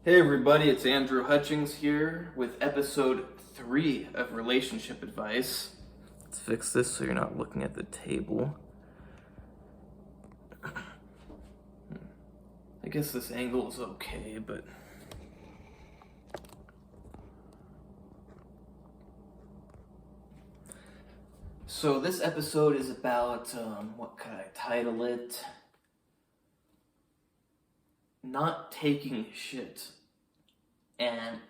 Hey everybody, it's Andrew Hutchings here with episode 3 of Relationship Advice. Let's fix this so you're not looking at the table. I guess this angle is okay, but... So this episode is about, what could I title it? Not taking shit. And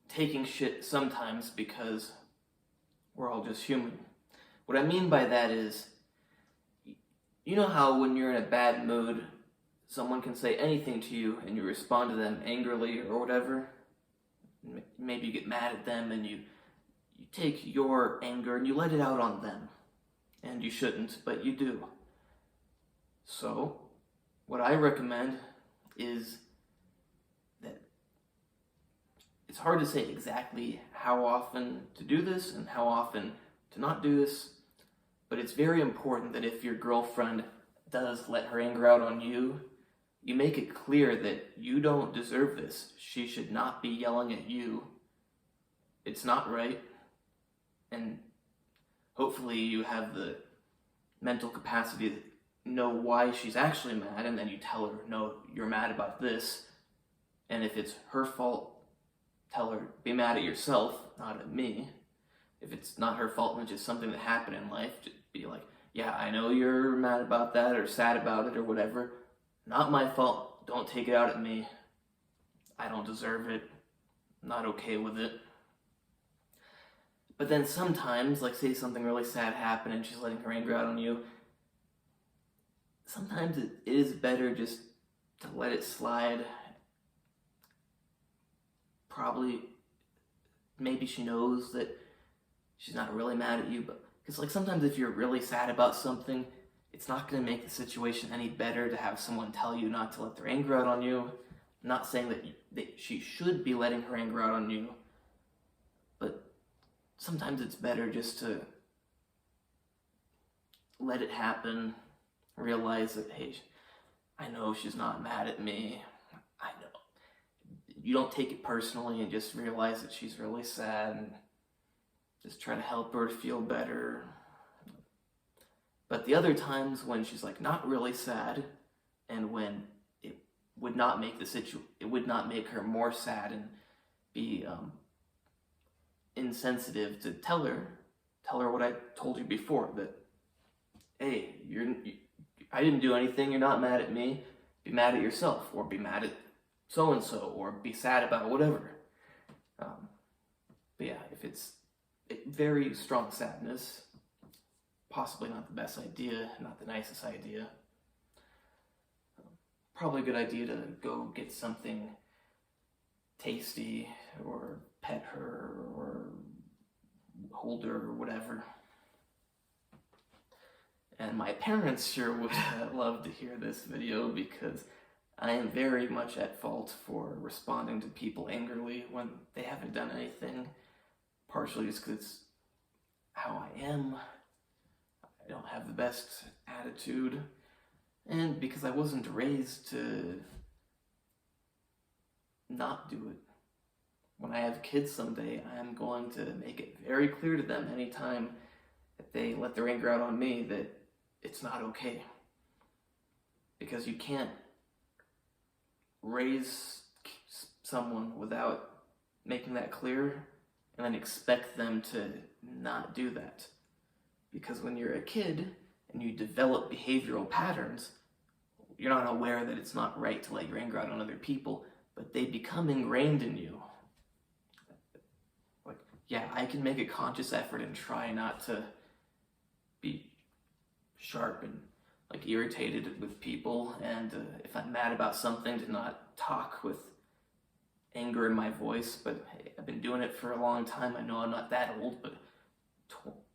taking shit sometimes because we're all just human. What I mean by that is, you know how when you're in a bad mood, someone can say anything to you and you respond to them angrily or whatever? Maybe you get mad at them and you take your anger and you let it out on them. And you shouldn't, but you do. So, what I recommend is that it's hard to say exactly how often to do this and how often to not do this, but it's very important that if your girlfriend does let her anger out on you, you make it clear that you don't deserve this. She should not be yelling at you. It's not right. And hopefully you have the mental capacity to know why she's actually mad, and then you tell her, no, you're mad about this. And if it's her fault, tell her, be mad at yourself, not at me. If it's not her fault and it's just something that happened in life, just be like, yeah, I know you're mad about that or sad about it or whatever. Not my fault. Don't take it out at me. I don't deserve it. I'm not okay with it. But then sometimes, like say something really sad happened and she's letting her anger out on you, sometimes it is better just to let it slide. Probably, maybe she knows that she's not really mad at you, but because like sometimes if you're really sad about something, it's not going to make the situation any better to have someone tell you not to let their anger out on you. I'm not saying that she should be letting her anger out on you, but sometimes it's better just to let it happen, realize that, hey, I know she's not mad at me. I know. You don't take it personally and just realize that she's really sad and just try to help her feel better. But the other times when she's like not really sad and when it would not make it would not make her more sad and be insensitive, to tell her what I told you before, that hey, I didn't do anything, you're not mad at me, be mad at yourself, or be mad at so-and-so, or be sad about whatever. But yeah, if it's very strong sadness, possibly not the best idea, not the nicest idea. Probably a good idea to go get something tasty, or pet her, or hold her, or whatever. And my parents sure would love to hear this video because I am very much at fault for responding to people angrily when they haven't done anything. Partially just because it's how I am. I don't have the best attitude. And because I wasn't raised to not do it. When I have kids someday, I am going to make it very clear to them anytime that they let their anger out on me that it's not okay. Because you can't raise someone without making that clear and then expect them to not do that. Because when you're a kid and you develop behavioral patterns, you're not aware that it's not right to let your anger out on other people, but they become ingrained in you. Like, yeah, I can make a conscious effort and try not to be sharp and like irritated with people, and if I'm mad about something, to not talk with anger in my voice. But hey, I've been doing it for a long time. I know I'm not that old, but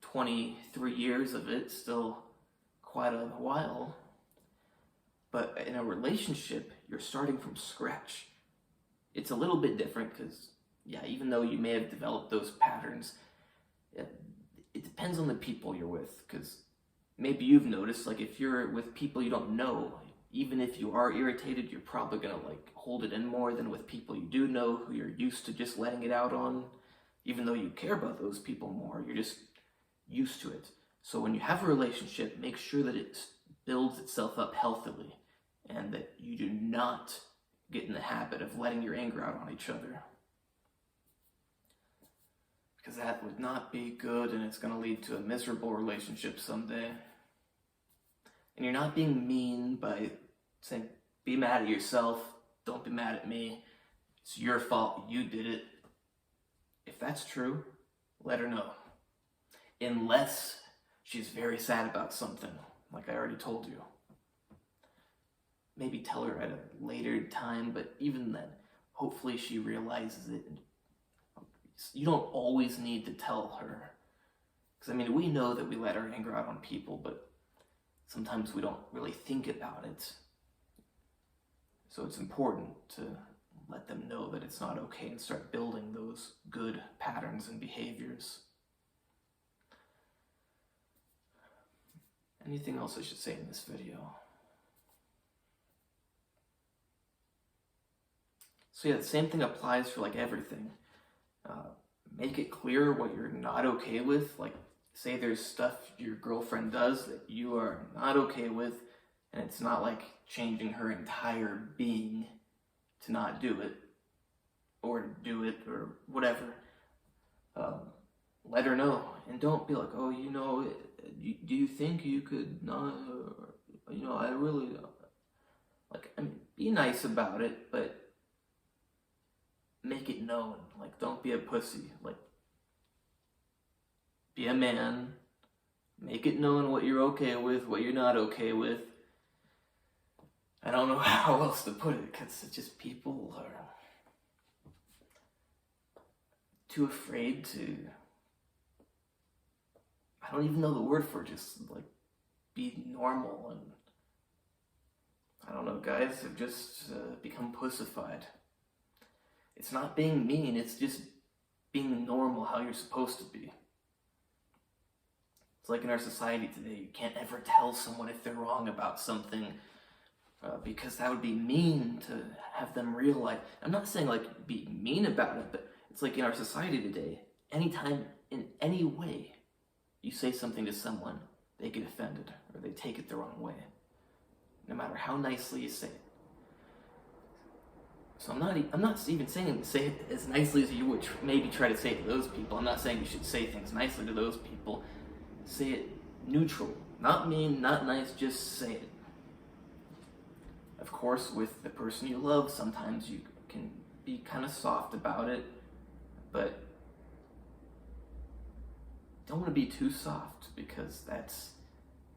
23 years of it, still quite a while. But in a relationship, you're starting from scratch. It's a little bit different because, yeah, even though you may have developed those patterns, it depends on the people you're with. Because maybe you've noticed, like if you're with people you don't know, even if you are irritated, you're probably gonna like hold it in more than with people you do know who you're used to just letting it out on. Even though you care about those people more, you're just used to it. So when you have a relationship, make sure that it builds itself up healthily and that you do not get in the habit of letting your anger out on each other. Because that would not be good, and it's going to lead to a miserable relationship someday. And you're not being mean by saying, be mad at yourself, don't be mad at me, it's your fault, you did it. If that's true, let her know. Unless she's very sad about something, like I already told you. Maybe tell her at a later time, but even then, hopefully she realizes it. You don't always need to tell her. Because, I mean, we know that we let our anger out on people, but sometimes we don't really think about it. So it's important to let them know that it's not okay and start building those good patterns and behaviors. Anything else I should say in this video? So yeah, the same thing applies for like everything. Make it clear what you're not okay with. Like, say there's stuff your girlfriend does that you are not okay with, and it's not like changing her entire being to not do it, or to do it, or whatever. Let her know, and don't be like, oh, you know, do you think you could not, you know, I really, like, I mean, be nice about it, but make it known. Like, don't be a pussy. Like, be a man. Make it known what you're okay with, what you're not okay with. I don't know how else to put it, because it's just people are too afraid to, I don't even know the word for it, just like be normal. And I don't know, guys have just become pussified. It's not being mean, it's just being normal, how you're supposed to be. It's like in our society today, you can't ever tell someone if they're wrong about something, because that would be mean to have them realize. I'm not saying like be mean about it, but it's like in our society today, anytime, in any way, you say something to someone, they get offended, or they take it the wrong way, no matter how nicely you say it. So I'm not even saying say it as nicely as you would maybe try to say it to those people. I'm not saying you should say things nicely to those people. Say it neutral. Not mean, not nice, just say it. Of course, with the person you love, sometimes you can be kind of soft about it, but don't want to be too soft, because that's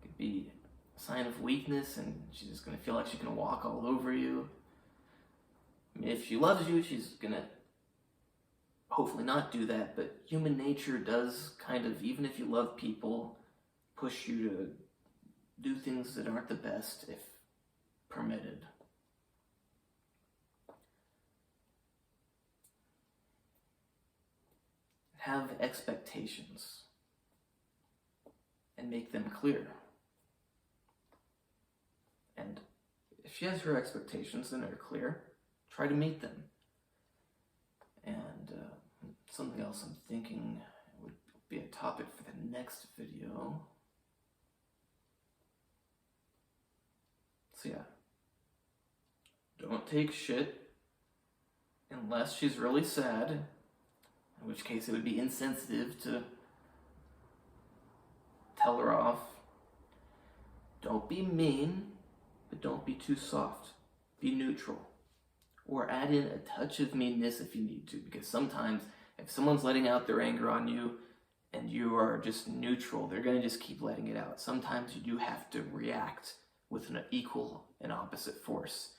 could be a sign of weakness, and she's just going to feel like she's going to walk all over you. I mean, if she loves you, she's gonna hopefully not do that, but human nature does kind of, even if you love people, push you to do things that aren't the best if permitted. Have expectations and make them clear. And if she has her expectations and they're clear, try to meet them. And something else I'm thinking would be a topic for the next video. So yeah, don't take shit unless she's really sad, in which case it would be insensitive to tell her off. Don't be mean, but don't be too soft. Be neutral. Or add in a touch of meanness if you need to, because sometimes if someone's letting out their anger on you and you are just neutral, they're going to just keep letting it out. Sometimes you do have to react with an equal and opposite force.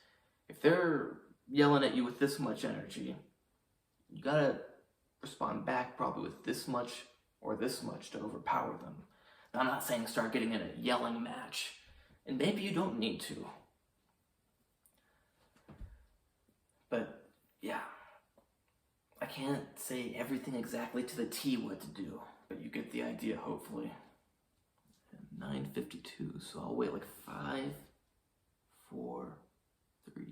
If they're yelling at you with this much energy, you got to respond back probably with this much or this much to overpower them. Now, I'm not saying start getting in a yelling match, and maybe you don't need to. But yeah, I can't say everything exactly to the T what to do, but you get the idea, hopefully. 9:52, so I'll wait like 5, 4, 3.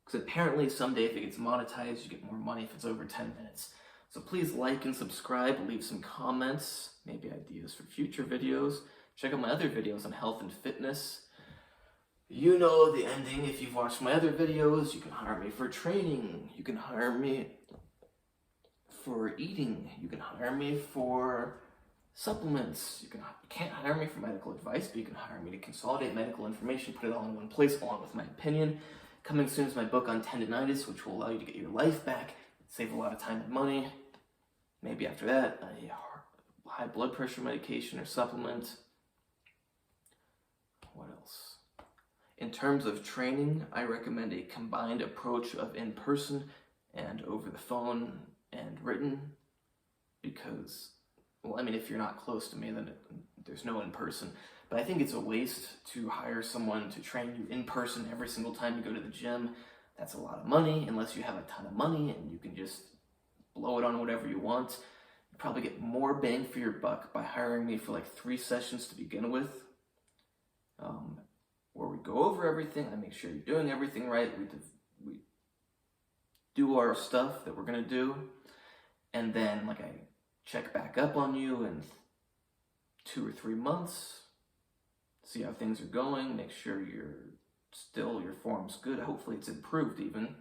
Because apparently someday if it gets monetized, you get more money if it's over 10 minutes. So please like and subscribe, leave some comments, maybe ideas for future videos. Check out my other videos on health and fitness. You know the ending. If you've watched my other videos, you can hire me for training. You can hire me for eating. You can hire me for supplements. You can't hire me for medical advice, but you can hire me to consolidate medical information, put it all in one place along with my opinion. Coming soon is my book on tendinitis, which will allow you to get your life back, save a lot of time and money. Maybe after that, a high blood pressure medication or supplement. What else? In terms of training, I recommend a combined approach of in-person and over the phone and written, because, well, I mean, if you're not close to me, then there's no in-person. But I think it's a waste to hire someone to train you in person every single time you go to the gym. That's a lot of money, unless you have a ton of money and you can just blow it on whatever you want. You probably get more bang for your buck by hiring me for like 3 sessions to begin with, where we go over everything. I make sure you're doing everything right. We do our stuff that we're gonna do, and then like I check back up on you in 2 or 3 months, see how things are going, make sure your form's good. Hopefully it's improved even,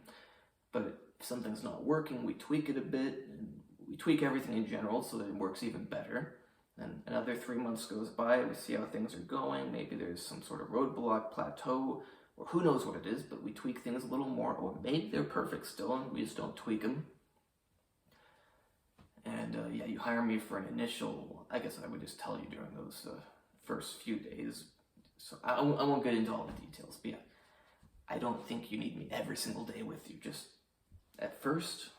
but if something's not working, we tweak it a bit, and we tweak everything in general so that it works even better. Then another 3 months goes by, we see how things are going, maybe there's some sort of roadblock, plateau, or who knows what it is, but we tweak things a little more, or maybe they're perfect still and we just don't tweak them. And yeah, you hire me for an initial, I guess I would just tell you during those first few days. So I won't get into all the details, but yeah, I don't think you need me every single day with you, just at first,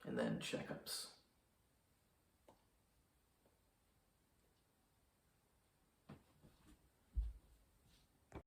and then checkups.